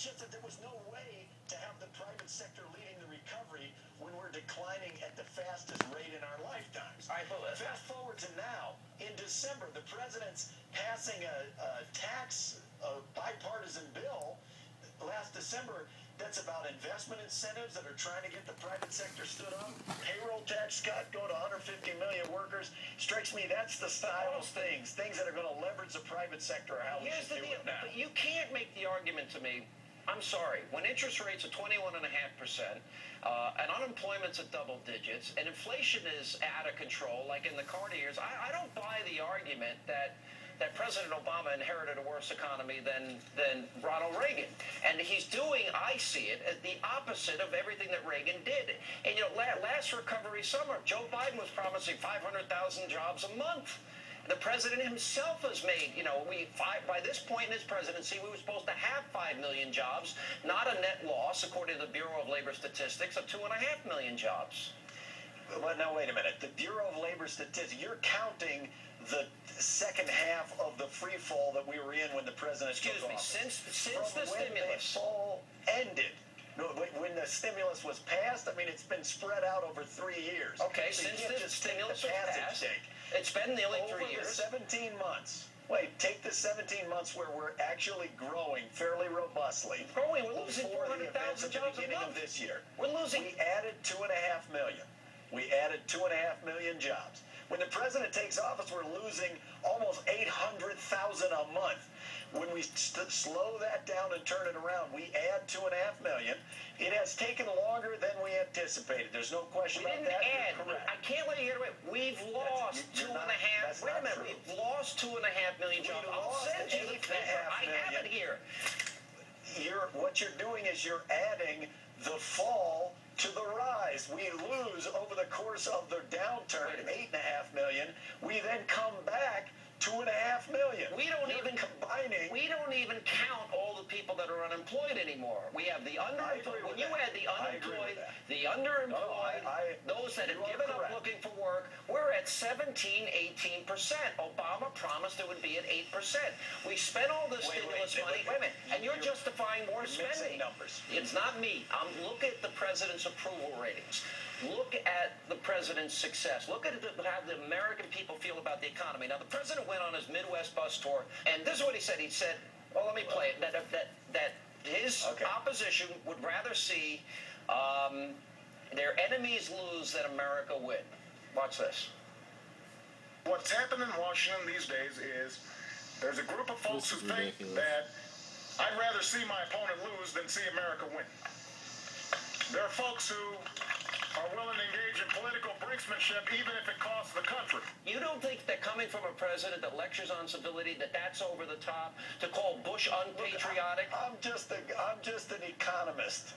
It's just that there was no way to have the private sector leading the recovery when we're declining at the fastest rate in our lifetimes. Fast forward to now. In December, the president's passing a bipartisan bill last December that's about investment incentives that are trying to get the private sector stood up. Payroll tax cut, go to 150 million workers. Strikes me that's the style of things that are going to leverage the private sector. How we should do it now. But you can't make the argument to me. I'm sorry. When interest rates are 21.5%, and unemployment's at double digits, and inflation is out of control, like in the Carter years, I don't buy the argument that President Obama inherited a worse economy than Ronald Reagan. And he's doing, I see it, as the opposite of everything that Reagan did. And, you know, last recovery summer, Joe Biden was promising 500,000 jobs a month. The president himself has made, you know, by this point in his presidency, we were supposed to have 5 million jobs, not a net loss, according to the Bureau of Labor Statistics, of 2.5 million jobs. Well, now, wait a minute. The Bureau of Labor Statistics, you're counting the second half of the free fall that we were in when the president took office. Since the stimulus. The fall ended. When the stimulus was passed, I mean, it's been spread out over 3 years. Okay, so since the stimulus was passed, it's been nearly 3 years. Over the 17 months. Wait, take the 17 months where we're actually growing fairly robustly. We're losing 400,000 jobs at the beginning of this year. We're losing. We added 2.5 million. We added 2.5 million jobs. When the president takes office, we're losing almost 800,000 a month. When we slow that down and turn it around, we add 2.5 million. It has taken longer than we anticipated. There's no question about that. I can't let you get away. We've lost 2.5. Wait a minute. We've lost 2.5 million jobs. I'll send you the figure. I have it here. What you're doing is you're adding the fall to the rise. We lose over the course of the downturn 8.5 million. We then come back 2.5 million. We don't even count all the people that are unemployed anymore. We have the underemployed. When you add the unemployed, those that have given up looking for work, we're at 17–18%. Obama promised it would be at 8%. We spent all this stimulus money. Wait a minute, and you're justifying more spending. Numbers. It's not me. Look at the president's approval ratings. Look at the president's success. Look at how the American people feel about the economy. Now, the president went on his Midwest bus tour, and this is what he said. He said, well, let me play it, that his opposition would rather see their enemies lose than America win. Watch this. What's happening in Washington these days is there's a group of folks who think that I'd rather see my opponent lose than see America win. There are folks who are willing to engage in political brinksmanship even if it costs the country. You don't think that coming from a president that lectures on civility, that's over the top, to call Bush unpatriotic? I'm just an economist.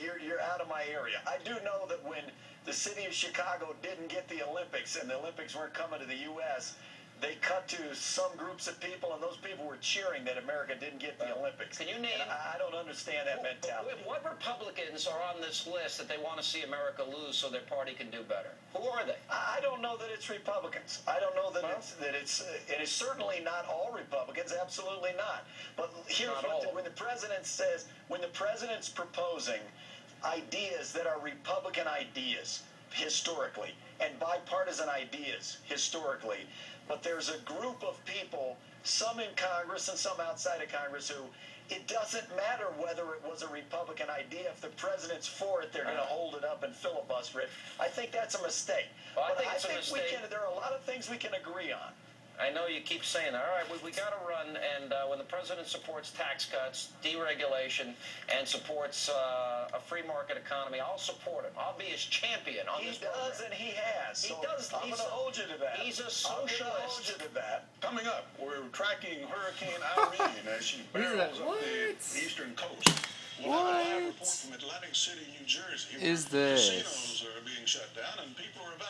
You're out of my area. I do know that when the city of Chicago didn't get the Olympics and the Olympics weren't coming to the U.S., they cut to some groups of people, and those people were cheering that America didn't get the Olympics. Can you name? I don't understand that mentality. What Republicans are on this list that they want to see America lose so their party can do better? Who are they? I don't know that it's Republicans. I don't know that it is certainly not all Republicans. Absolutely not. But here's when the president says, when the president's proposing ideas that are Republican ideas historically and bipartisan ideas historically, but there's a group of people, some in Congress and some outside of Congress, who it doesn't matter whether it was a Republican idea. If the president's for it, they're going to hold it up and filibuster it. I think that's a mistake. Well, I think it's a mistake. There are a lot of things we can agree on. I know you keep saying that. All right, we got to run, and when the president supports tax cuts, deregulation, and supports a free market economy, I'll support him. I'll be his champion on this program. He does, and he has. He does. I'm going to hold you to that. He's a socialist. I'm going to hold you to that. Coming up, we're tracking Hurricane Irene as she barrels up the eastern coast. We'll have a live report from Atlantic City, New Jersey, where casinos are being shut down and people are evacuating.